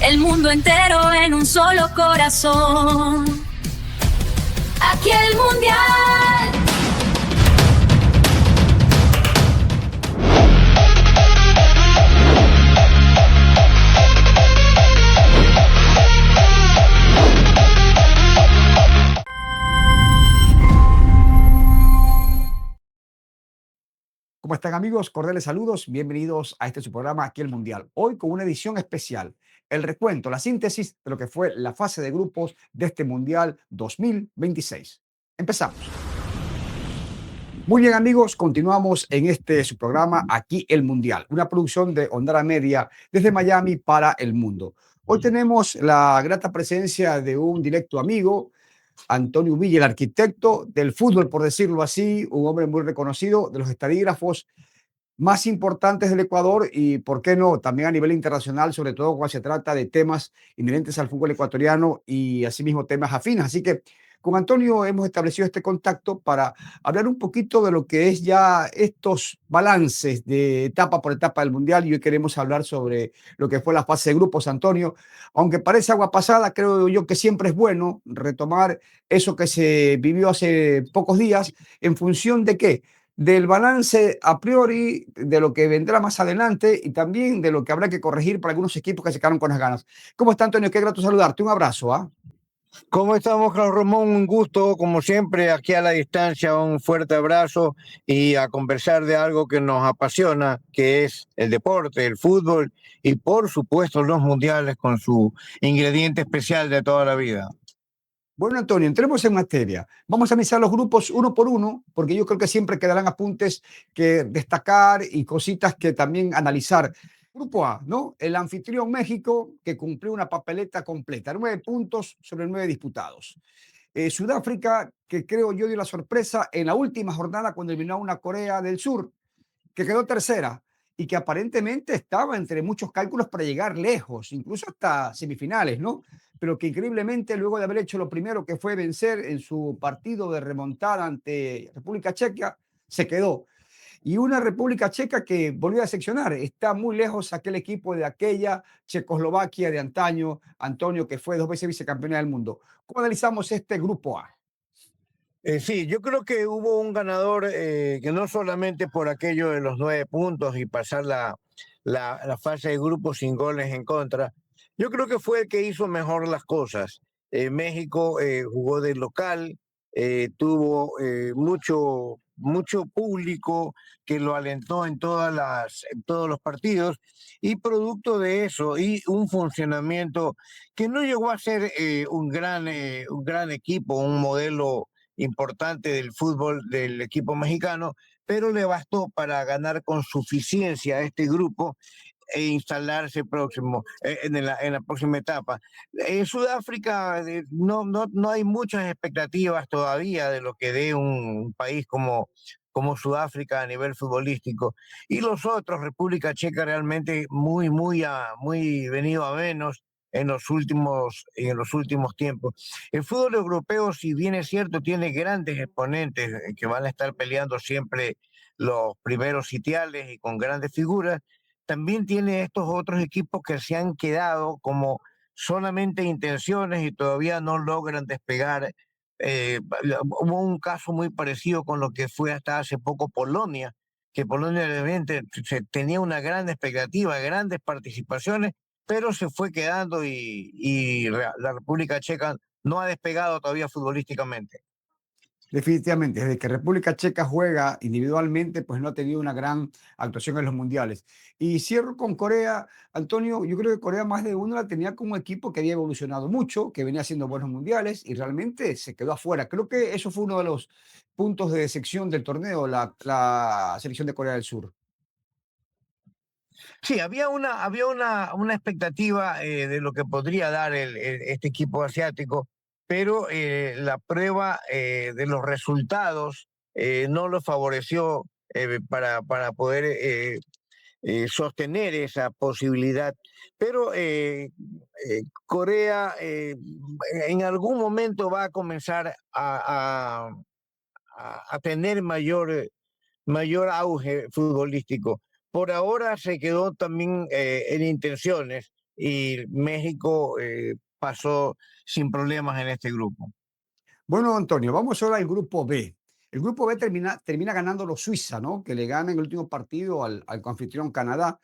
el mundo entero en un solo corazón. Aquí el Mundial. ¿Cómo están, amigos? Cordiales saludos. Bienvenidos a su programa Aquí el Mundial. Hoy con una edición especial, el recuento, la síntesis de lo que fue la fase de grupos de este Mundial 2026. Empezamos. Muy bien, amigos, continuamos en su programa Aquí el Mundial, una producción de Ondara Media desde Miami para el mundo. Hoy tenemos la grata presencia de un directo amigo, Antonio Villa, el arquitecto del fútbol, por decirlo así, un hombre muy reconocido, de los estadígrafos más importantes del Ecuador y, ¿por qué no?, también a nivel internacional, sobre todo cuando se trata de temas inherentes al fútbol ecuatoriano y asimismo temas afines. Así que con Antonio hemos establecido este contacto para hablar un poquito de lo que es ya estos balances de etapa por etapa del Mundial, y hoy queremos hablar sobre lo que fue la fase de grupos, Antonio. Aunque parece agua pasada, creo yo que siempre es bueno retomar eso que se vivió hace pocos días. ¿En función de qué? Del balance a priori, de lo que vendrá más adelante y también de lo que habrá que corregir para algunos equipos que se quedaron con las ganas. ¿Cómo está, Antonio? Qué grato saludarte. Un abrazo. ¿Ah? ¿Cómo estamos, Carlos Ramón? Un gusto, como siempre, aquí a la distancia, un fuerte abrazo y a conversar de algo que nos apasiona, que es el deporte, el fútbol y, por supuesto, los mundiales con su ingrediente especial de toda la vida. Bueno, Antonio, entremos en materia. Vamos a analizar los grupos uno por uno, porque yo creo que siempre quedarán apuntes que destacar y cositas que también analizar. Grupo A, ¿no? El anfitrión México, que cumplió una papeleta completa, 9 puntos sobre 9 disputados. Sudáfrica, que creo yo dio la sorpresa en la última jornada cuando eliminó a una Corea del Sur, que quedó tercera y que aparentemente estaba entre muchos cálculos para llegar lejos, incluso hasta semifinales, ¿no? Pero que increíblemente, luego de haber hecho lo primero, que fue vencer en su partido de remontada ante República Checa, se quedó. Y una República Checa que volvió a decepcionar. Está muy lejos aquel equipo de aquella Checoslovaquia de antaño, Antonio, que fue 2 veces vicecampeona del mundo. ¿Cómo analizamos este grupo A? Sí, yo creo que hubo un ganador que no solamente por aquello de los 9 puntos y pasar la fase de grupos sin goles en contra, yo creo que fue el que hizo mejor las cosas. México jugó de local, tuvo mucho público que lo alentó en en todos los partidos, y producto de eso y un funcionamiento que no llegó a ser un gran equipo, un modelo importante del fútbol del equipo mexicano, pero le bastó para ganar con suficiencia a este grupo e instalarse en la próxima etapa. En Sudáfrica no hay muchas expectativas todavía de lo que dé un país como Sudáfrica a nivel futbolístico. Y los otros, República Checa, realmente muy venido a menos en los últimos tiempos. El fútbol europeo, si bien es cierto, tiene grandes exponentes que van a estar peleando siempre los primeros sitiales y con grandes figuras. También tiene estos otros equipos que se han quedado como solamente intenciones y todavía no logran despegar. Hubo un caso muy parecido con lo que fue hasta hace poco Polonia, que Polonia realmente tenía una gran expectativa, grandes participaciones, pero se fue quedando y la República Checa no ha despegado todavía futbolísticamente. Definitivamente, desde que República Checa juega individualmente, pues no ha tenido una gran actuación en los mundiales. Y cierro con Corea. Antonio, yo creo que Corea más de uno la tenía como equipo que había evolucionado mucho, que venía haciendo buenos mundiales y realmente se quedó afuera. Creo que eso fue uno de los puntos de decepción del torneo, la selección de Corea del Sur. Sí, había una expectativa de lo que podría dar este equipo asiático, pero la prueba de los resultados no lo favoreció para poder sostener esa posibilidad. Pero Corea en algún momento va a comenzar a tener mayor auge futbolístico. Por ahora se quedó también en intenciones, y México pasó sin problemas en este grupo. Bueno, Antonio, vamos ahora al grupo B. El grupo B termina ganando los Suiza, ¿no? Que le ganan el último partido al anfitrión Canadá.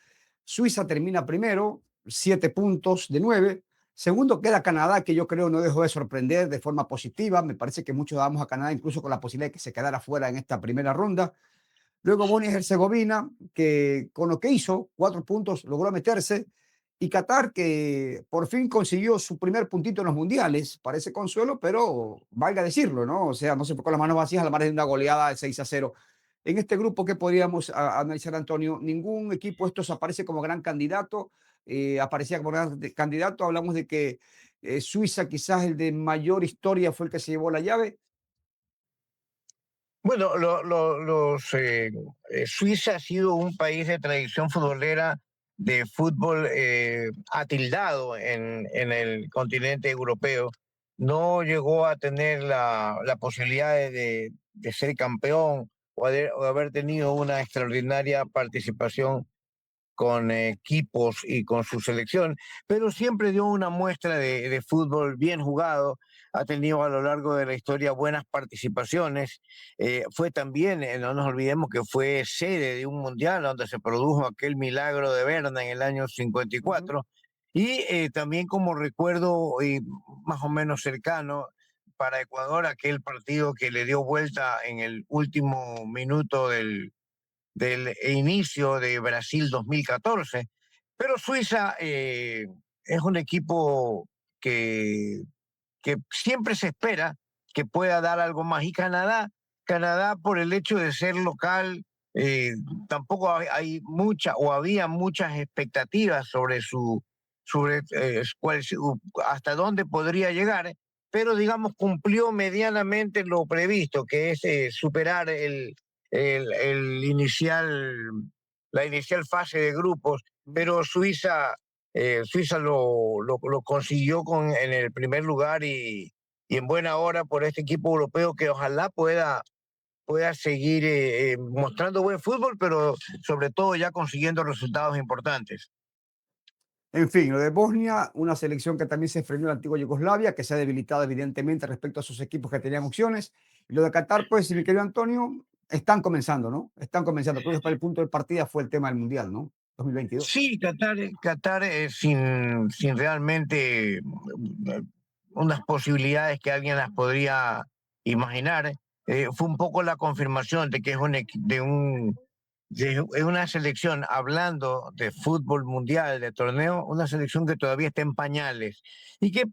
Suiza termina primero, 7 puntos de 9. Segundo queda Canadá, que yo creo no dejó de sorprender de forma positiva. Me parece que muchos damos a Canadá incluso con la posibilidad de que se quedara fuera en esta primera ronda. Luego Bosnia y Herzegovina, que con lo que hizo, 4 puntos, logró meterse. Y Qatar, que por fin consiguió su primer puntito en los mundiales. Parece consuelo, pero valga decirlo, ¿no? O sea, no se fue con las manos vacías a la margen de una goleada de 6-0. En este grupo, ¿qué podríamos analizar, Antonio? Ningún equipo estos aparece como gran candidato. Aparecía como gran candidato. Hablamos de que Suiza, quizás el de mayor historia, fue el que se llevó la llave. Bueno, Suiza ha sido un país de tradición futbolera, de fútbol atildado en el continente europeo. No llegó a tener la posibilidad de ser campeón o haber tenido una extraordinaria participación con equipos y con su selección, pero siempre dio una muestra de fútbol bien jugado, ha tenido a lo largo de la historia buenas participaciones, fue también, no nos olvidemos que fue sede de un mundial donde se produjo aquel milagro de Berna en el año Uh -huh. 54, y también como recuerdo más o menos cercano para Ecuador, aquel partido que le dio vuelta en el último minuto del inicio de Brasil 2014, pero Suiza es un equipo que, que siempre se espera que pueda dar algo más. Y Canadá por el hecho de ser local, tampoco hay mucha o había muchas expectativas sobre hasta dónde podría llegar, pero digamos cumplió medianamente lo previsto, que es superar el inicial, la inicial fase de grupos, pero Suiza lo consiguió en el primer lugar y en buena hora por este equipo europeo que ojalá pueda seguir mostrando buen fútbol, pero sobre todo ya consiguiendo resultados importantes. En fin, lo de Bosnia, una selección que también se frenó en la antigua Yugoslavia, que se ha debilitado evidentemente respecto a sus equipos que tenían opciones. Y lo de Qatar, pues, mi querido Antonio, están comenzando, ¿no? Están comenzando. Creo que para el punto de partida fue el tema del Mundial, ¿no? 2022. Sí, Qatar sin realmente unas posibilidades que alguien las podría imaginar, fue un poco la confirmación de que es una selección, hablando de fútbol mundial, de torneo, una selección que todavía está en pañales y que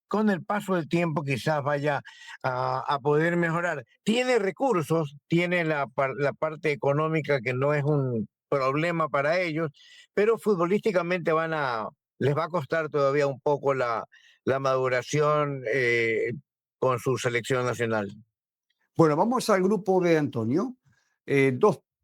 con el paso del tiempo quizás vaya a poder mejorar. Tiene recursos, tiene la parte económica que no es un problema para ellos, pero futbolísticamente les va a costar todavía un poco la maduración con su selección nacional. Bueno, vamos al grupo de Antonio.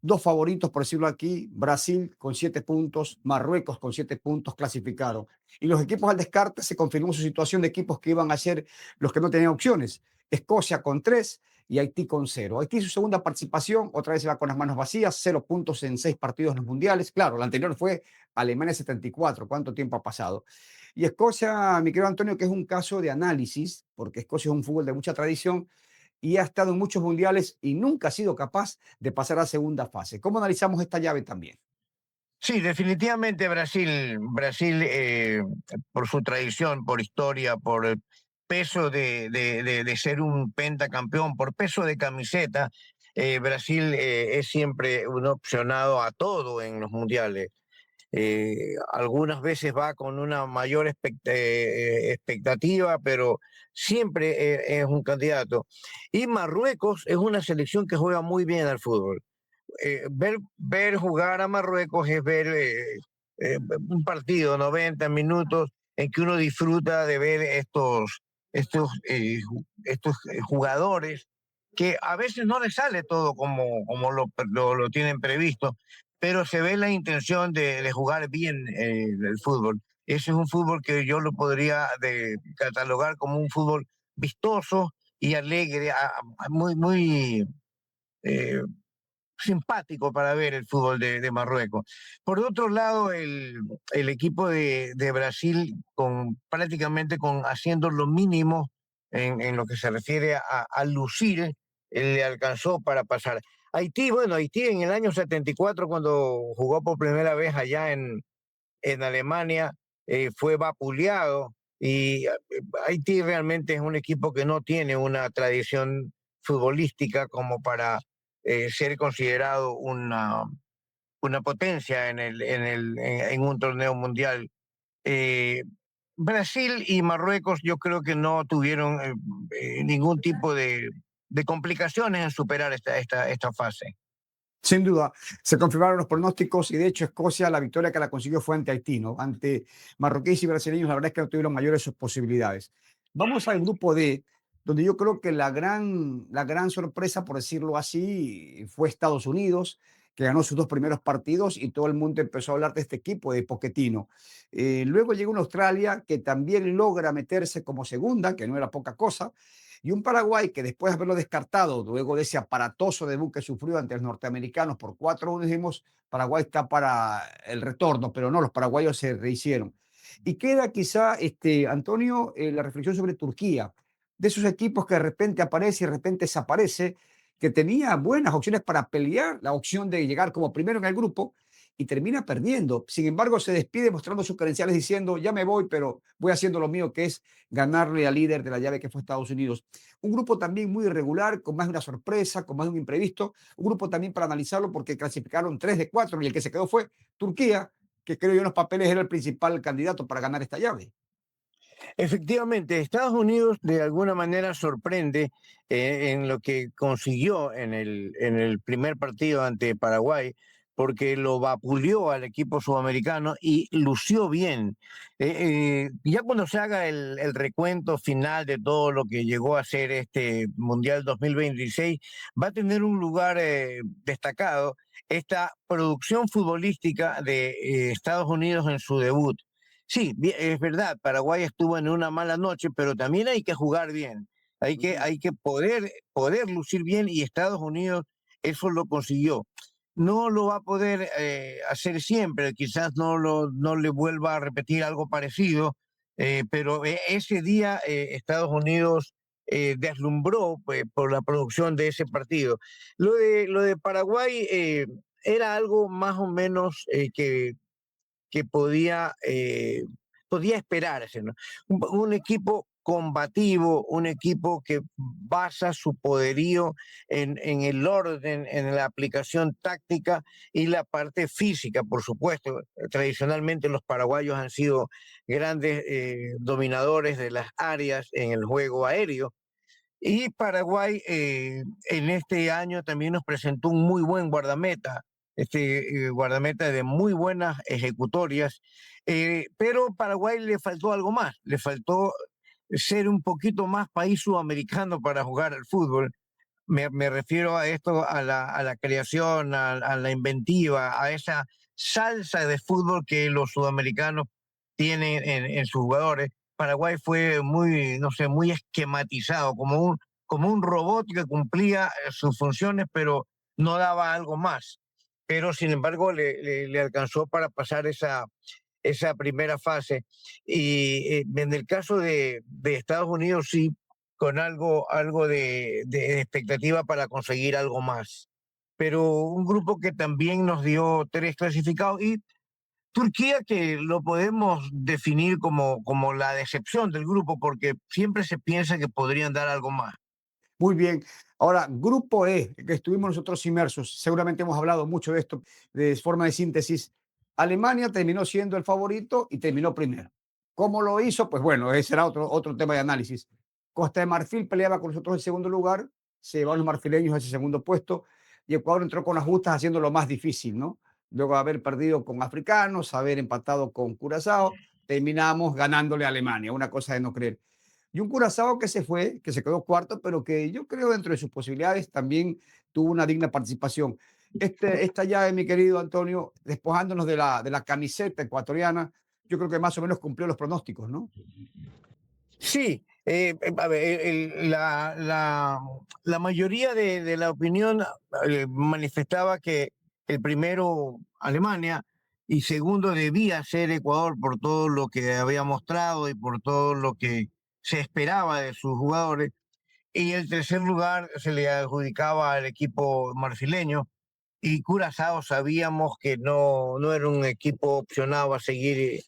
Dos favoritos, por decirlo aquí, Brasil con 7 puntos, Marruecos con 7 puntos clasificaron. Y los equipos al descarte se confirmó su situación de equipos que iban a ser los que no tenían opciones. Escocia con 3 y Haití con 0. Haití su segunda participación, otra vez se va con las manos vacías, 0 puntos en 6 partidos en los mundiales. Claro, la anterior fue Alemania 74. ¿Cuánto tiempo ha pasado? Y Escocia, mi querido Antonio, que es un caso de análisis, porque Escocia es un fútbol de mucha tradición y ha estado en muchos mundiales y nunca ha sido capaz de pasar a segunda fase. ¿Cómo analizamos esta llave también? Sí, definitivamente Brasil por su tradición, por historia, por el peso de ser un pentacampeón, por peso de camiseta, Brasil es siempre un opcionado a todo en los mundiales. Algunas veces va con una mayor expectativa, pero siempre es un candidato. Y Marruecos es una selección que juega muy bien al fútbol. Ver jugar a Marruecos es ver un partido, 90 minutos, en que uno disfruta de ver estos jugadores que a veces no les sale todo como lo tienen previsto, pero se ve la intención de jugar bien el fútbol. Ese es un fútbol que yo lo podría catalogar como un fútbol vistoso y alegre, muy, muy simpático para ver el fútbol de Marruecos. Por otro lado, el equipo de Brasil prácticamente haciendo lo mínimo en lo que se refiere a lucir, le alcanzó para pasar. Haití, bueno, Haití en el año 74, cuando jugó por primera vez allá en Alemania, fue vapuleado y Haití realmente es un equipo que no tiene una tradición futbolística como para ser considerado una potencia en un torneo mundial. Eh, Brasil y Marruecos yo creo que no tuvieron ningún tipo de complicaciones en superar esta fase. Sin duda, se confirmaron los pronósticos y de hecho Escocia, la victoria que la consiguió fue ante Haití, ¿no? Ante marroquíes y brasileños, la verdad es que no tuvieron mayores sus posibilidades. Vamos al grupo D, donde yo creo que la gran sorpresa, por decirlo así, fue Estados Unidos, que ganó sus dos primeros partidos y todo el mundo empezó a hablar de este equipo, de Pochettino. Luego llegó una Australia que también logra meterse como segunda, que no era poca cosa, y un Paraguay que después de haberlo descartado, luego de ese aparatoso debut que sufrió ante los norteamericanos por 4-1, dijimos, Paraguay está para el retorno, pero no, los paraguayos se rehicieron. Y queda quizá, Antonio, la reflexión sobre Turquía, de esos equipos que de repente aparece y de repente desaparece, que tenía buenas opciones para pelear, la opción de llegar como primero en el grupo, y termina perdiendo. Sin embargo, se despide mostrando sus credenciales diciendo, ya me voy, pero voy haciendo lo mío, que es ganarle al líder de la llave que fue Estados Unidos. Un grupo también muy irregular, con más de una sorpresa, con más de un imprevisto. Un grupo también para analizarlo porque clasificaron 3 de 4 y el que se quedó fue Turquía, que creo yo en los papeles era el principal candidato para ganar esta llave. Efectivamente, Estados Unidos de alguna manera sorprende en lo que consiguió en el primer partido ante Paraguay, porque lo vapuleó al equipo sudamericano y lució bien. Ya cuando se haga el recuento final de todo lo que llegó a ser este Mundial 2026, va a tener un lugar destacado esta producción futbolística de Estados Unidos en su debut. Sí, es verdad, Paraguay estuvo en una mala noche, pero también hay que jugar bien, hay que poder lucir bien y Estados Unidos eso lo consiguió. No lo va a poder hacer siempre, quizás no le vuelva a repetir algo parecido, pero ese día Estados Unidos deslumbró pues, por la producción de ese partido. Lo de Paraguay era algo más o menos que podía esperarse, ¿no? Un equipo combativo, un equipo que basa su poderío en el orden, en la aplicación táctica y la parte física, por supuesto. Tradicionalmente los paraguayos han sido grandes dominadores de las áreas en el juego aéreo. Y Paraguay en este año también nos presentó un muy buen guardameta, guardameta de muy buenas ejecutorias, pero Paraguay le faltó algo más, le faltó ser un poquito más país sudamericano para jugar al fútbol. Me refiero a esto, a la creación, a la inventiva, a esa salsa de fútbol que los sudamericanos tienen en sus jugadores. Paraguay fue muy, no sé, muy esquematizado, como un robot que cumplía sus funciones, pero no daba algo más. Pero sin embargo le alcanzó para pasar esa primera fase. Y en el caso de Estados Unidos, sí, con algo de expectativa para conseguir algo más. Pero un grupo que también nos dio 3 clasificados y Turquía que lo podemos definir como la decepción del grupo porque siempre se piensa que podrían dar algo más. Muy bien. Ahora, grupo E, que estuvimos nosotros inmersos, seguramente hemos hablado mucho de esto de forma de síntesis. Alemania terminó siendo el favorito y terminó primero. ¿Cómo lo hizo? Pues bueno, ese era otro tema de análisis. Costa de Marfil peleaba con nosotros en segundo lugar, se llevaron los marfileños a ese segundo puesto y Ecuador entró con las justas haciendo lo más difícil, ¿no? Luego de haber perdido con africanos, haber empatado con Curazao, terminamos ganándole a Alemania, una cosa de no creer. Y un Curazao que se fue, que se quedó cuarto, pero que yo creo dentro de sus posibilidades también tuvo una digna participación. Esta llave, mi querido Antonio, despojándonos de la camiseta ecuatoriana, yo creo que más o menos cumplió los pronósticos, ¿no? Sí, a ver, la mayoría de la opinión manifestaba que el primero, Alemania, y segundo debía ser Ecuador por todo lo que había mostrado y por todo lo que se esperaba de sus jugadores. Y el tercer lugar se le adjudicaba al equipo marfileño. Y Curazao sabíamos que no era un equipo opcionado a seguir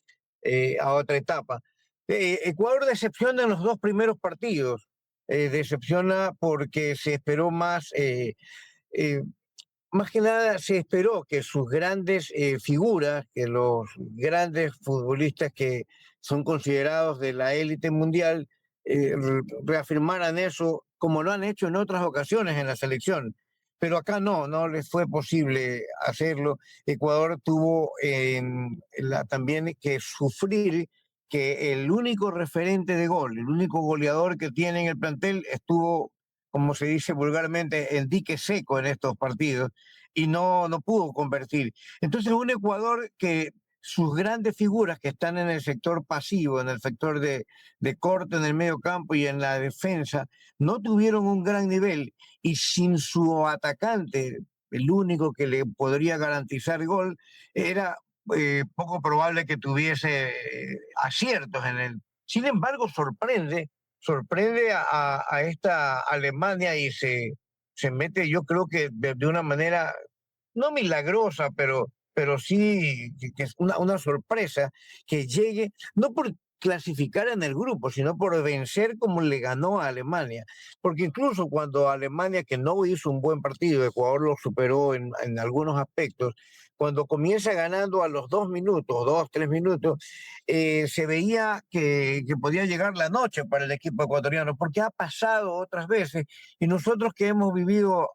a otra etapa. Ecuador decepciona en los dos primeros partidos. Decepciona porque se esperó eh, más que nada se esperó que sus grandes figuras, que los grandes futbolistas que son considerados de la élite mundial, reafirmaran eso como lo han hecho en otras ocasiones en la selección. Pero acá no les fue posible hacerlo. Ecuador tuvo también que sufrir que el único referente de gol, el único goleador que tiene en el plantel estuvo, como se dice vulgarmente, en dique seco en estos partidos y no pudo convertir. Entonces, un Ecuador que sus grandes figuras que están en el sector pasivo, en el sector de corte, en el medio campo y en la defensa, no tuvieron un gran nivel y sin su atacante, el único que le podría garantizar gol, era poco probable que tuviese aciertos en él. Sin embargo, sorprende a esta Alemania y se mete, yo creo que de una manera no milagrosa, pero sí que es una sorpresa que llegue, no por clasificar en el grupo, sino por vencer como le ganó a Alemania. Porque incluso cuando Alemania, que no hizo un buen partido, Ecuador lo superó en algunos aspectos, cuando comienza ganando a los 2 minutos, 3 minutos, se veía que podía llegar la noche para el equipo ecuatoriano, porque ha pasado otras veces y nosotros que hemos vivido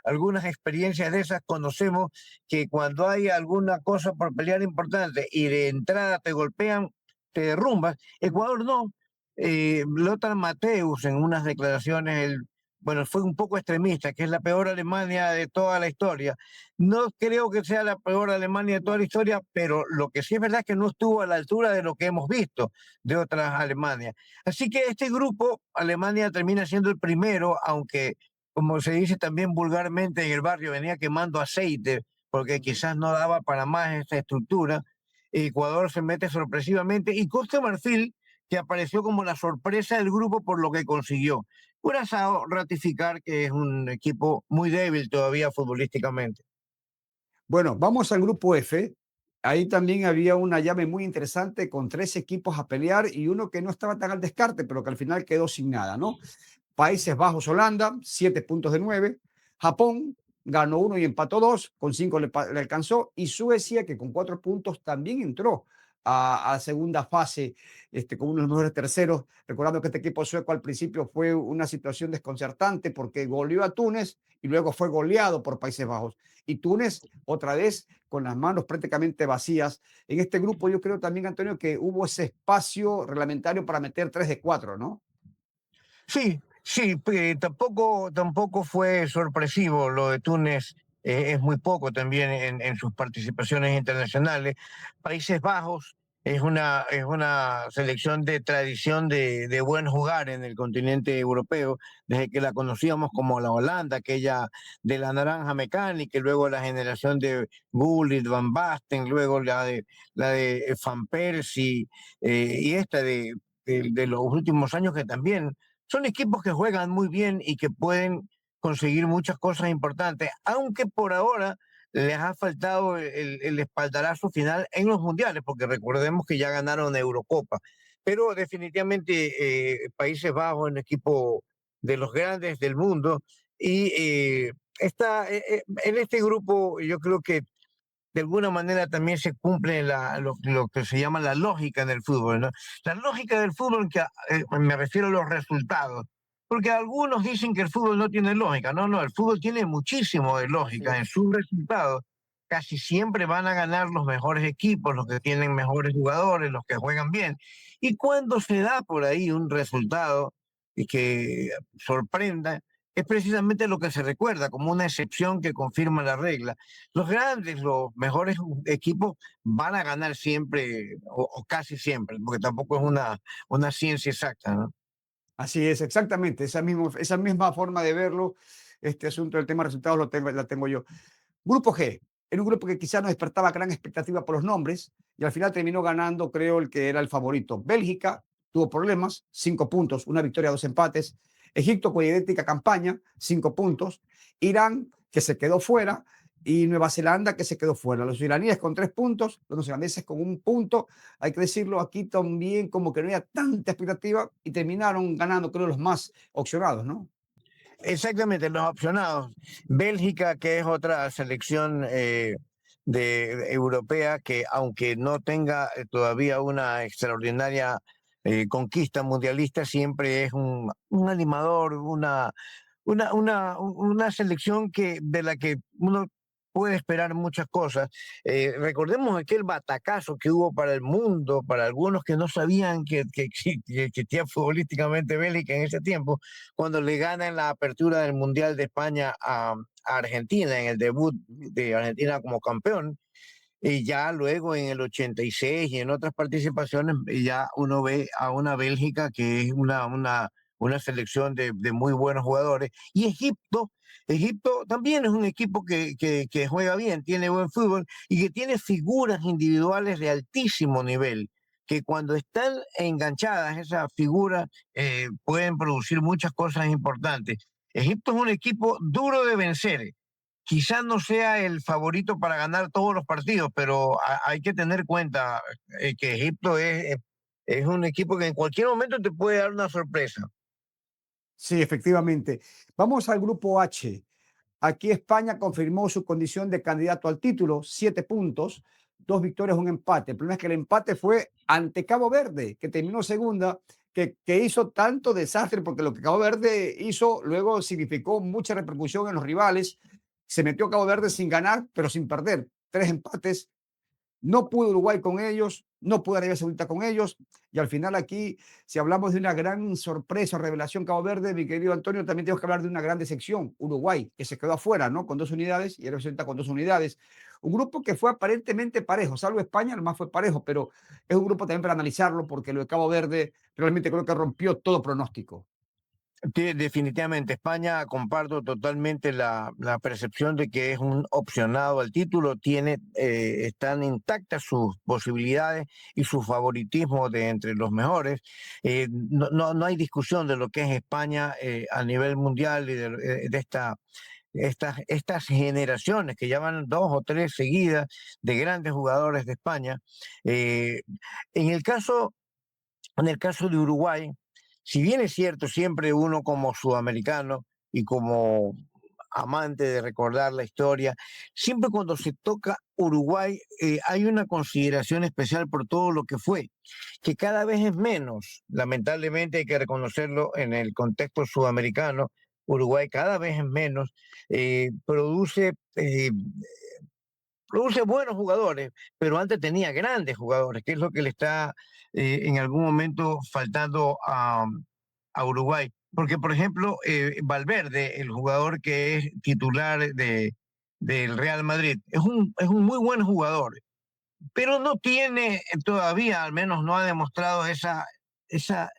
algunas experiencias de esas, conocemos que cuando hay alguna cosa por pelear importante y de entrada te golpean, te derrumbas. Ecuador no. Lothar Matthäus en unas declaraciones, bueno, fue un poco extremista, que es la peor Alemania de toda la historia. No creo que sea la peor Alemania de toda la historia, pero lo que sí es verdad es que no estuvo a la altura de lo que hemos visto de otras Alemanias. Así que este grupo, Alemania termina siendo el primero, aunque como se dice también vulgarmente en el barrio, venía quemando aceite porque quizás no daba para más esta estructura. Ecuador se mete sorpresivamente y Costa Marfil, que apareció como la sorpresa del grupo por lo que consiguió. Curazao ratificar que es un equipo muy débil todavía futbolísticamente. Bueno, vamos al grupo F. Ahí también había una llave muy interesante con 3 equipos a pelear y uno que no estaba tan al descarte, pero que al final quedó sin nada, ¿no? Países Bajos, Holanda, 7 puntos de 9. Japón ganó 1 y empató 2, con 5 le alcanzó. Y Suecia, que con 4 puntos también entró a segunda fase con uno de los mejores terceros. Recordando que este equipo sueco al principio fue una situación desconcertante porque goleó a Túnez y luego fue goleado por Países Bajos. Y Túnez, otra vez, con las manos prácticamente vacías. En este grupo yo creo también, Antonio, que hubo ese espacio reglamentario para meter 3 de 4, ¿no? Sí, tampoco fue sorpresivo lo de Túnez. Es muy poco también en sus participaciones internacionales. Países Bajos es una selección de tradición de buen jugar en el continente europeo, desde que la conocíamos como la Holanda, aquella de la naranja mecánica, y luego la generación de Gullit, Van Basten, luego la de Van Persie, y esta de los últimos años que también son equipos que juegan muy bien y que pueden conseguir muchas cosas importantes, aunque por ahora les ha faltado el espaldarazo final en los mundiales, porque recordemos que ya ganaron Eurocopa. Pero definitivamente Países Bajos es un equipo de los grandes del mundo y en este grupo yo creo que de alguna manera también se cumple lo que se llama la lógica en el fútbol, ¿no? La lógica del fútbol, que me refiero a los resultados, porque algunos dicen que el fútbol no tiene lógica. No, el fútbol tiene muchísimo de lógica en sus resultados. Casi siempre van a ganar los mejores equipos, los que tienen mejores jugadores, los que juegan bien. Y cuando se da por ahí un resultado y que sorprenda, es precisamente lo que se recuerda como una excepción que confirma la regla. Los grandes, los mejores equipos van a ganar siempre o casi siempre, porque tampoco es una ciencia exacta, ¿no? Así es, exactamente, esa misma forma de verlo, este asunto del tema de resultados la tengo yo. Grupo G, era un grupo que quizás no despertaba gran expectativa por los nombres y al final terminó ganando, creo, el que era el favorito. Bélgica tuvo problemas, 5 puntos, una victoria, 2 empates. Egipto con idéntica campaña, 5 puntos. Irán, que se quedó fuera, y Nueva Zelanda, que se quedó fuera. Los iraníes con 3 puntos, los neozelandeses con 1 punto. Hay que decirlo, aquí también como que no había tanta expectativa y terminaron ganando, creo, los más opcionados, ¿no? Exactamente, los opcionados. Bélgica, que es otra selección europea que, aunque no tenga todavía una extraordinaria conquista mundialista, siempre es un animador, una selección de la que uno puede esperar muchas cosas. Recordemos aquel batacazo que hubo para el mundo, para algunos que no sabían que existía futbolísticamente Bélgica en ese tiempo, cuando le ganan la apertura del Mundial de España a Argentina, en el debut de Argentina como campeón. Y ya luego en el 86 y en otras participaciones, ya uno ve a una Bélgica que es una selección de muy buenos jugadores. Y Egipto también es un equipo que juega bien, tiene buen fútbol y que tiene figuras individuales de altísimo nivel, que cuando están enganchadas esas figuras pueden producir muchas cosas importantes. Egipto es un equipo duro de vencer. Quizás no sea el favorito para ganar todos los partidos, pero hay que tener cuenta que Egipto es un equipo que en cualquier momento te puede dar una sorpresa. Sí, efectivamente. Vamos al grupo H. Aquí España confirmó su condición de candidato al título, 7 puntos, 2 victorias, 1 empate. El problema es que el empate fue ante Cabo Verde, que terminó segunda, que hizo tanto desastre, porque lo que Cabo Verde hizo luego significó mucha repercusión en los rivales. Se metió Cabo Verde sin ganar, pero sin perder. 3 empates, no pudo Uruguay con ellos, no pudo Arabia Saudita con ellos. Y al final aquí, si hablamos de una gran sorpresa, revelación Cabo Verde, mi querido Antonio, también tenemos que hablar de una gran decepción. Uruguay, que se quedó afuera, ¿no? Con 2 unidades y Arabia Saudita con 2 unidades. Un grupo que fue aparentemente parejo, salvo España, el más fue parejo, pero es un grupo también para analizarlo porque lo de Cabo Verde realmente creo que rompió todo pronóstico. Sí, definitivamente, España comparto totalmente la percepción de que es un opcionado al título, están intactas sus posibilidades y su favoritismo de entre los mejores. No hay discusión de lo que es España a nivel mundial y estas generaciones que llevan 2 o 3 seguidas de grandes jugadores de España. Eh, en el caso, en el caso de Uruguay, si bien es cierto, siempre uno como sudamericano y como amante de recordar la historia, siempre cuando se toca Uruguay hay una consideración especial por todo lo que fue, que cada vez es menos, lamentablemente hay que reconocerlo en el contexto sudamericano. Uruguay cada vez es menos, produce buenos jugadores, pero antes tenía grandes jugadores, que es lo que le está en algún momento faltando a Uruguay. Porque, por ejemplo, Valverde, el jugador que es titular del Real Madrid, es un muy buen jugador, pero no tiene todavía, al menos no ha demostrado esa, esa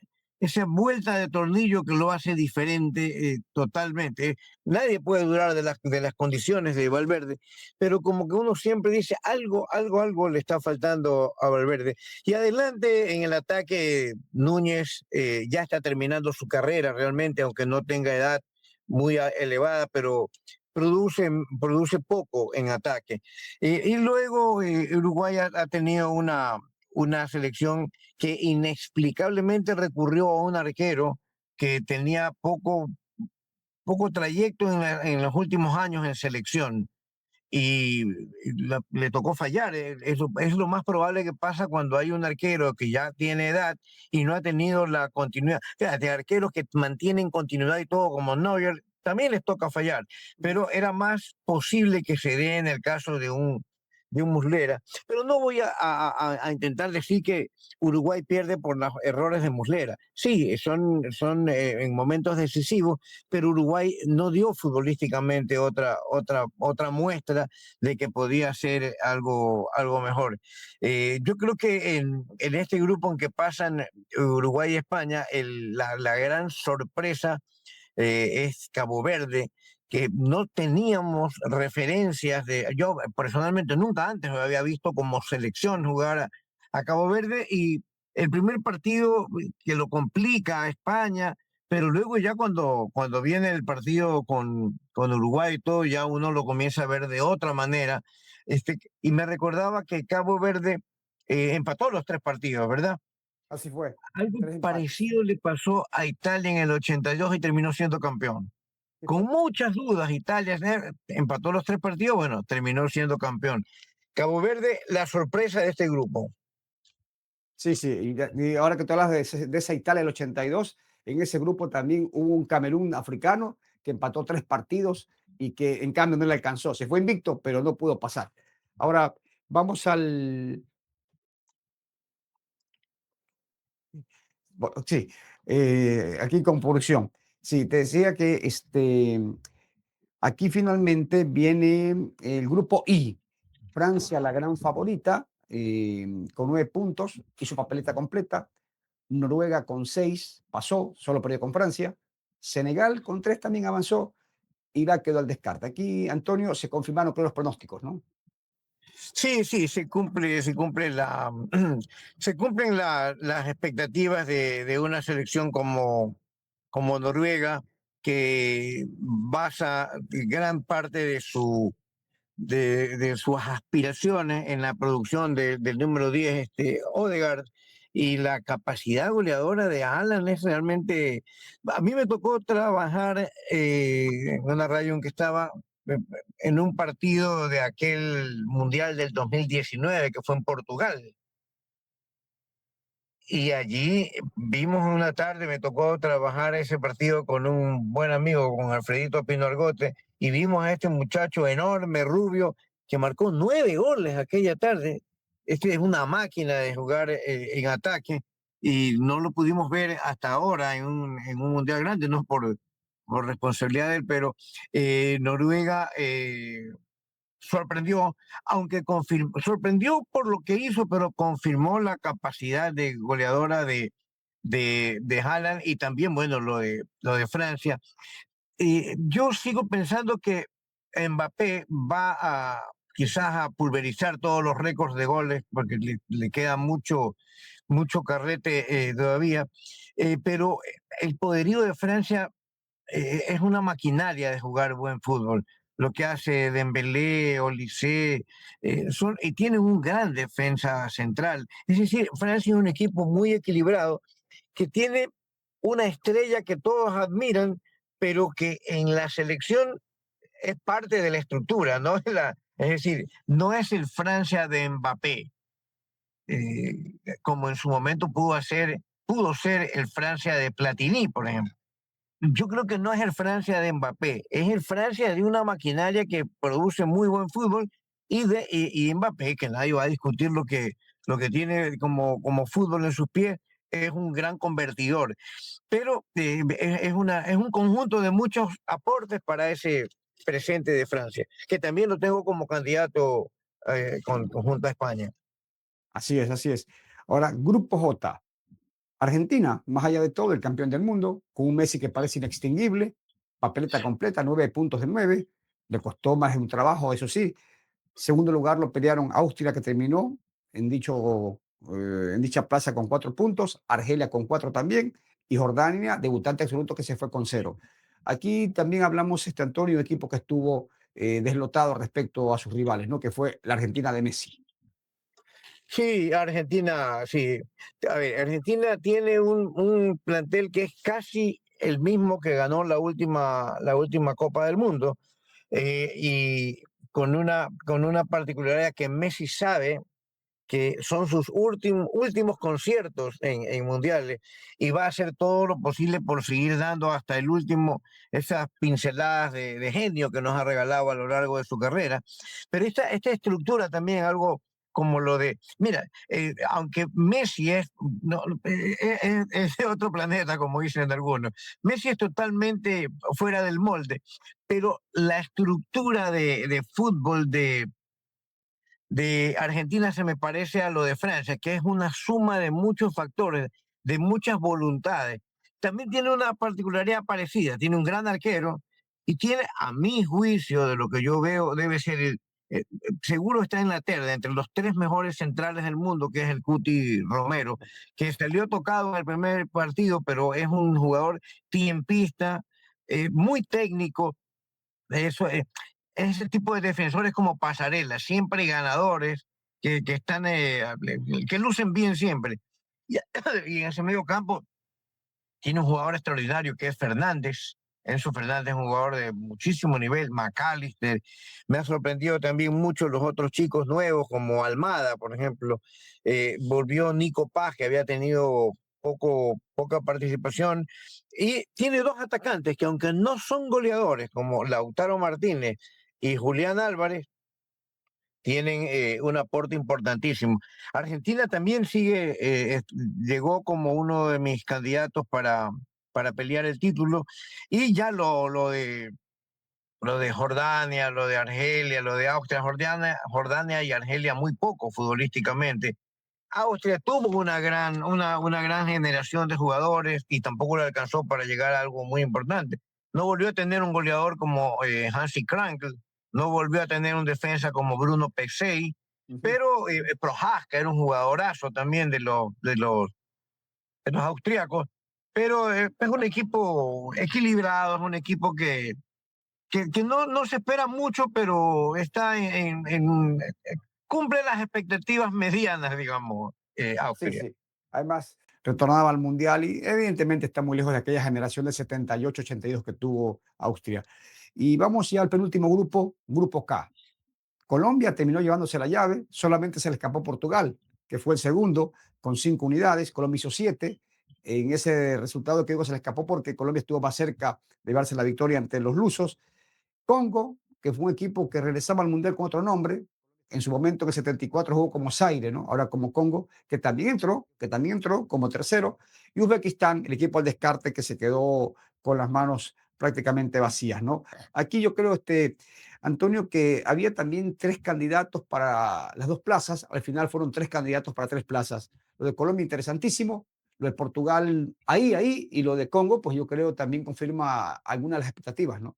vuelta de tornillo que lo hace diferente totalmente. Nadie puede durar de las condiciones de Valverde, pero como que uno siempre dice algo le está faltando a Valverde. Y adelante en el ataque, Núñez ya está terminando su carrera realmente, aunque no tenga edad muy elevada, pero produce poco en ataque. Y luego Uruguay ha tenido una selección que inexplicablemente recurrió a un arquero que tenía poco trayecto en los últimos años en selección y le tocó fallar. Es lo más probable que pasa cuando hay un arquero que ya tiene edad y no ha tenido la continuidad. Fíjate, arqueros que mantienen continuidad y todo como Neuer, también les toca fallar, pero era más posible que se dé en el caso de un Muslera, pero no voy a intentar decir que Uruguay pierde por los errores de Muslera. Sí, son en momentos decisivos, pero Uruguay no dio futbolísticamente otra muestra de que podía ser algo mejor. Yo creo que en este grupo en que pasan Uruguay y España, la gran sorpresa es Cabo Verde, que no teníamos referencias yo personalmente nunca antes lo había visto como selección jugar a Cabo Verde, y el primer partido que lo complica a España, pero luego ya cuando viene el partido con Uruguay y todo, ya uno lo comienza a ver de otra manera. Y me recordaba que Cabo Verde empató los tres partidos, ¿verdad? Así fue. Algo 3 empates. parecido le pasó a Italia en el 82 y terminó siendo campeón. Con muchas dudas, Italia empató los tres partidos, bueno, terminó siendo campeón. Cabo Verde, la sorpresa de este grupo. Sí, sí, y ahora que tú hablas de esa Italia del 82, en ese grupo también hubo un Camerún africano que empató 3 partidos y que en cambio no le alcanzó. Se fue invicto, pero no pudo pasar. Ahora vamos sí, aquí con producción. Sí, te decía que aquí finalmente viene el grupo I. Francia, la gran favorita, con 9 puntos, hizo papeleta completa. Noruega con 6 pasó, solo perdió con Francia. Senegal con 3 también avanzó. Irak quedó al descarte. Aquí, Antonio, se confirmaron todos los pronósticos, ¿no? Sí, sí, se cumplen las expectativas de una selección como Noruega, que basa gran parte de sus aspiraciones en la producción del número 10, Odegaard, y la capacidad goleadora de Alan es realmente... A mí me tocó trabajar en una radio en que estaba en un partido de aquel Mundial del 2019 que fue en Portugal. Y allí vimos una tarde, me tocó trabajar ese partido con un buen amigo, con Alfredito Pino Argote, y vimos a este muchacho enorme, rubio, que marcó 9 goles aquella tarde. Este es una máquina de jugar en ataque, y no lo pudimos ver hasta ahora en un mundial grande, no por responsabilidad de él, pero Noruega sorprendió, aunque sorprendió por lo que hizo, pero confirmó la capacidad de goleadora de Haaland, y también, bueno, lo de Francia. Y yo sigo pensando que Mbappé va quizás a pulverizar todos los récords de goles, porque le queda mucho carrete todavía, pero el poderío de Francia es una maquinaria de jugar buen fútbol. Lo que hace Dembélé, Olise, y tienen un gran defensa central. Es decir, Francia es un equipo muy equilibrado que tiene una estrella que todos admiran, pero que en la selección es parte de la estructura, ¿no? Es decir, no es el Francia de Mbappé, como en su momento pudo ser el Francia de Platini, por ejemplo. Yo creo que no es el Francia de Mbappé, es el Francia de una maquinaria que produce muy buen fútbol, y Mbappé, que nadie va a discutir lo que tiene como fútbol en sus pies, es un gran convertidor. Pero es un conjunto de muchos aportes para ese presente de Francia, que también lo tengo como candidato junto a España. Así es, así es. Ahora, grupo J. Argentina, más allá de todo, el campeón del mundo, con un Messi que parece inextinguible, papeleta completa, 9 puntos de 9. Le costó más de un trabajo, eso sí. Segundo lugar lo pelearon Austria, que terminó en dicha plaza con 4 puntos, Argelia con 4 también, y Jordania, debutante absoluto, que se fue con 0. Aquí también hablamos, Antonio, de equipo que estuvo deslotado respecto a sus rivales, ¿no? Que fue la Argentina de Messi. Sí, Argentina, sí. A ver, Argentina tiene un plantel que es casi el mismo que ganó la última Copa del Mundo, y con una particularidad, que Messi sabe que son sus últimos conciertos en mundiales, y va a hacer todo lo posible por seguir dando hasta el último esas pinceladas de genio que nos ha regalado a lo largo de su carrera. Pero esta estructura también, algo como lo de, mira, aunque Messi no, es de otro planeta, como dicen algunos, Messi es totalmente fuera del molde, pero la estructura de fútbol de Argentina se me parece a lo de Francia, que es una suma de muchos factores, de muchas voluntades. También tiene una particularidad parecida, tiene un gran arquero y tiene, a mi juicio, de lo que yo veo, debe ser seguro está en la terna entre los 3 mejores centrales del mundo, que es el Cuti Romero, que salió tocado en el primer partido, pero es un jugador tiempista, muy técnico. Eso es ese tipo de defensores como Pasarela, siempre ganadores, que están, que lucen bien siempre. Y, y en ese medio campo tiene un jugador extraordinario que es Fernández. Enzo Fernández es un jugador de muchísimo nivel, McAllister. Me ha sorprendido también mucho los otros chicos nuevos, como Almada, por ejemplo. Volvió Nico Paz, que había tenido poca participación. Y tiene 2 atacantes que, aunque no son goleadores, como Lautaro Martínez y Julián Álvarez, tienen un aporte importantísimo. Argentina también llegó como uno de mis candidatos para pelear el título, y ya lo de Jordania, lo de Argelia, lo de Austria, Jordania y Argelia muy poco futbolísticamente. Austria tuvo una gran generación de jugadores y tampoco le alcanzó para llegar a algo muy importante. No volvió a tener un goleador como Hansi Krankl, no volvió a tener un defensa como Bruno Pexey, pero Prohaska era un jugadorazo también de los austríacos, pero es un equipo equilibrado, es un equipo que no se espera mucho, pero está cumple las expectativas medianas, digamos, Sí, Austria. sí. Además, retornaba al Mundial y evidentemente está muy lejos de aquella generación de 78-82 que tuvo Austria. Y vamos ya al penúltimo grupo, Grupo K. Colombia terminó llevándose la llave, solamente se le escapó Portugal, que fue el segundo, con 5 unidades. Colombia hizo 7. En ese resultado que digo se le escapó porque Colombia estuvo más cerca de llevarse la victoria ante los lusos. Congo, que fue un equipo que regresaba al Mundial con otro nombre, en su momento en el 74 jugó como Zaire, ¿no? Ahora como Congo, que también entró como tercero, y Uzbekistán, el equipo al descarte que se quedó con las manos prácticamente vacías, ¿no? Aquí yo creo, Antonio, que había también 3 candidatos para las 2 plazas, al final fueron 3 candidatos para 3 plazas. Lo de Colombia interesantísimo, lo de Portugal ahí, y lo de Congo, pues yo creo también confirma algunas de las expectativas, ¿no?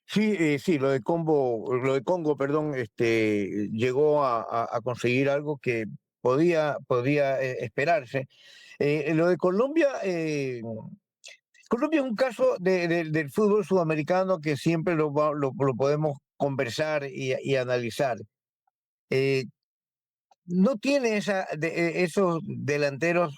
Sí, sí, lo de Congo, perdón, llegó a conseguir algo que podía esperarse. Lo de Colombia, Colombia es un caso del fútbol sudamericano que siempre lo podemos conversar y analizar. Eh, no tiene esos delanteros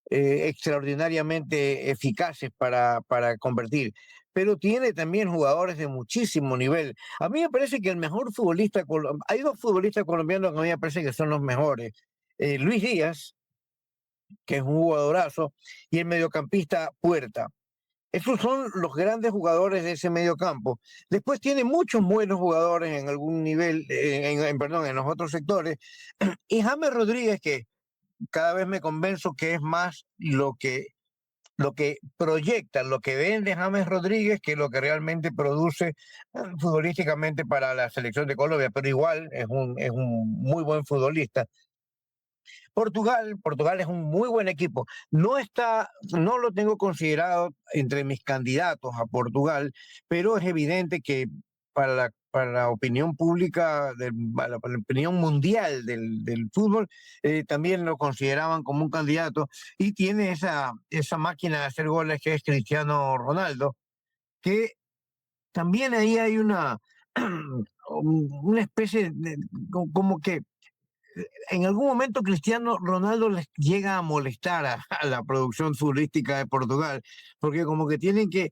extraordinariamente eficaces para convertir, pero tiene también jugadores de muchísimo nivel. A mí me parece que el mejor futbolista, hay 2 futbolistas colombianos que a mí me parece que son los mejores. Luis Díaz, que es un jugadorazo, y el mediocampista Puerta. Esos son los grandes jugadores de ese mediocampo. Después tiene muchos buenos jugadores en algún nivel, perdón, en los otros sectores. Y James Rodríguez, que cada vez me convenzo que es más lo que proyecta, lo que vende James Rodríguez, que lo que realmente produce futbolísticamente para la selección de Colombia, pero igual es un muy buen futbolista. Portugal es un muy buen equipo. No lo tengo considerado entre mis candidatos a Portugal, pero es evidente que para la opinión pública, para la opinión mundial del fútbol, también lo consideraban como un candidato, y tiene esa máquina de hacer goles que es Cristiano Ronaldo, que también ahí hay una especie de, como que en algún momento Cristiano Ronaldo les llega a molestar a la producción futbolística de Portugal, porque como que tienen que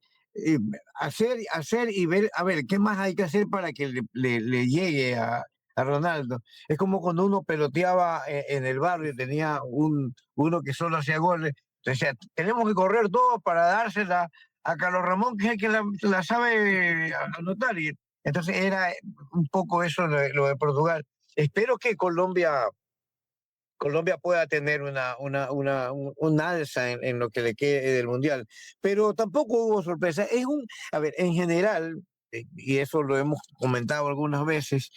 hacer y ver, a ver, ¿qué más hay que hacer para que le llegue a a Ronaldo. Es como cuando uno peloteaba en el barrio y tenía uno que solo hacía goles. Entonces, tenemos que correr todos para dársela a Carlos Ramón, que es el que la sabe anotar. Y entonces era un poco eso lo de Portugal. Espero que Colombia pueda tener un alza en lo que le quede del Mundial, pero tampoco hubo sorpresa. A ver, en general, y eso lo hemos comentado algunas veces,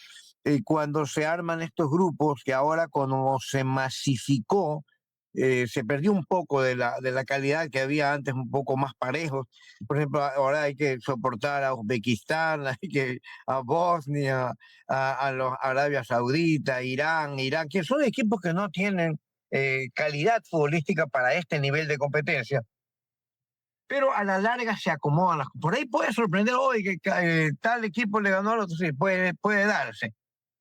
cuando se arman estos grupos, que ahora como se masificó, se perdió un poco de la calidad que había antes, un poco más parejos. Por ejemplo, ahora hay que soportar a Uzbekistán, a Bosnia, a los Arabia Saudita, Irán, que son equipos que no tienen calidad futbolística para este nivel de competencia, pero a la larga se acomodan por ahí puede sorprender hoy que tal equipo le ganó al otro, sí, puede darse,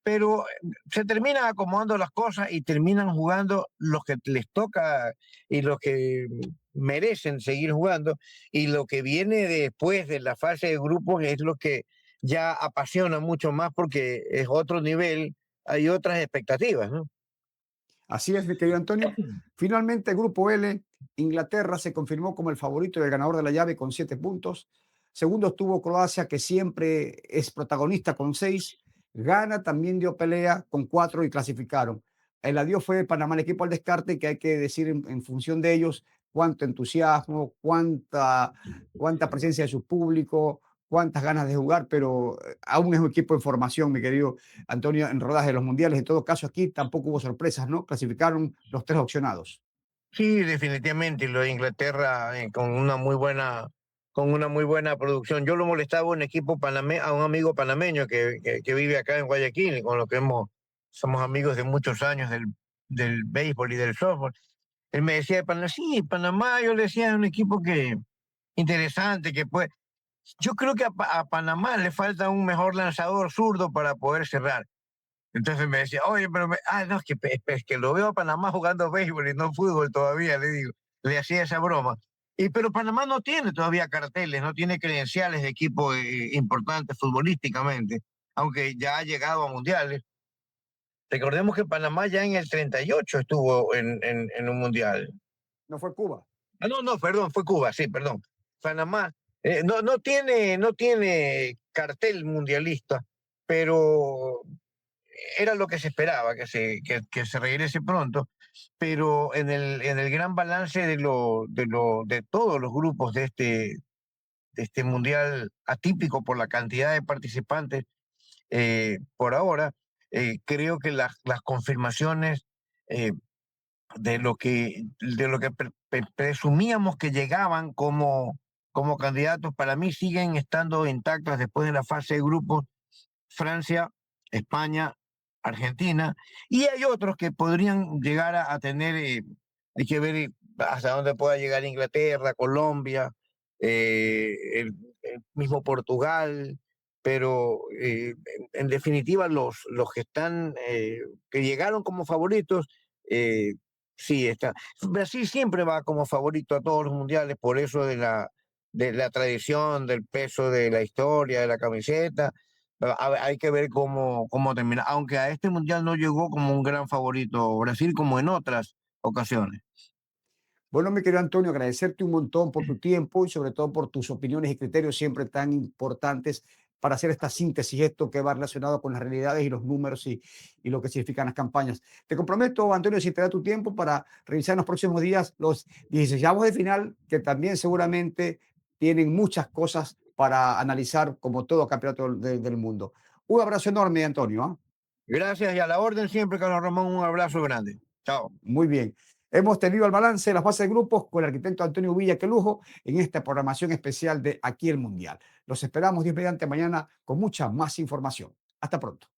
pero se terminan acomodando las cosas y terminan jugando los que les toca y los que merecen seguir jugando, y lo que viene después de la fase de grupos es lo que ya apasiona mucho más porque es otro nivel, hay otras expectativas, ¿no? Así es, mi querido Antonio. Finalmente, el grupo L, Inglaterra se confirmó como el favorito y el ganador de la llave con 7 puntos. Segundo estuvo Croacia, que siempre es protagonista con 6. Ghana también dio pelea con 4 y clasificaron. El adiós fue Panamá, el equipo al descarte, que hay que decir en función de ellos cuánto entusiasmo, cuánta presencia de su público, cuántas ganas de jugar, pero aún es un equipo en formación, mi querido Antonio, en rodaje de los mundiales. En todo caso, aquí tampoco hubo sorpresas, ¿no? Clasificaron los 3 opcionados. Sí, definitivamente, lo de Inglaterra con una muy buena producción. Yo lo molestaba a un equipo a un amigo panameño que vive acá en Guayaquil, con lo que somos amigos de muchos años del béisbol y del softball. Él me decía de Panamá, sí, Panamá, yo le decía, es un equipo que interesante, que puede. Yo creo que a Panamá le falta un mejor lanzador zurdo para poder cerrar. Entonces me decía, oye, no, es que lo veo a Panamá jugando béisbol y no fútbol todavía, le digo, le hacía esa broma. Pero Panamá no tiene todavía carteles, no tiene credenciales de equipo importante futbolísticamente, aunque ya ha llegado a mundiales. Recordemos que Panamá ya en el 38 estuvo en un mundial. No fue Cuba. Ah, no, perdón, fue Cuba, sí, perdón. Panamá no tiene cartel mundialista, pero era lo que se esperaba, que se regrese pronto, pero en el gran balance de todos los grupos de este mundial atípico por la cantidad de participantes, por ahora, creo que las confirmaciones eh, de lo que presumíamos que llegaban como candidatos, para mí siguen estando intactas después de la fase de grupos: Francia, España, Argentina, y hay otros que podrían llegar a tener, hay que ver hasta dónde pueda llegar Inglaterra, Colombia, el mismo Portugal, pero en definitiva los que están, que llegaron como favoritos, sí está. Brasil siempre va como favorito a todos los mundiales, por eso de la tradición, del peso de la historia, de la camiseta. Hay que ver cómo termina, aunque a este mundial no llegó como un gran favorito Brasil como en otras ocasiones. Bueno, mi querido Antonio, agradecerte un montón por tu tiempo y sobre todo por tus opiniones y criterios siempre tan importantes para hacer esta síntesis, esto que va relacionado con las realidades y los números y lo que significan las campañas. Te comprometo, Antonio, si te da tu tiempo para revisar en los próximos días los 16avos de final, que también seguramente tienen muchas cosas para analizar como todo campeonato del mundo. Un abrazo enorme, Antonio. ¿Ah? Gracias y a la orden siempre, Carlos Ramón, un abrazo grande. Chao. Muy bien. Hemos tenido el balance de las fases de grupos con el arquitecto Antonio Villa, qué lujo, en esta programación especial de Aquí el Mundial. Los esperamos Dios mediante mañana con mucha más información. Hasta pronto.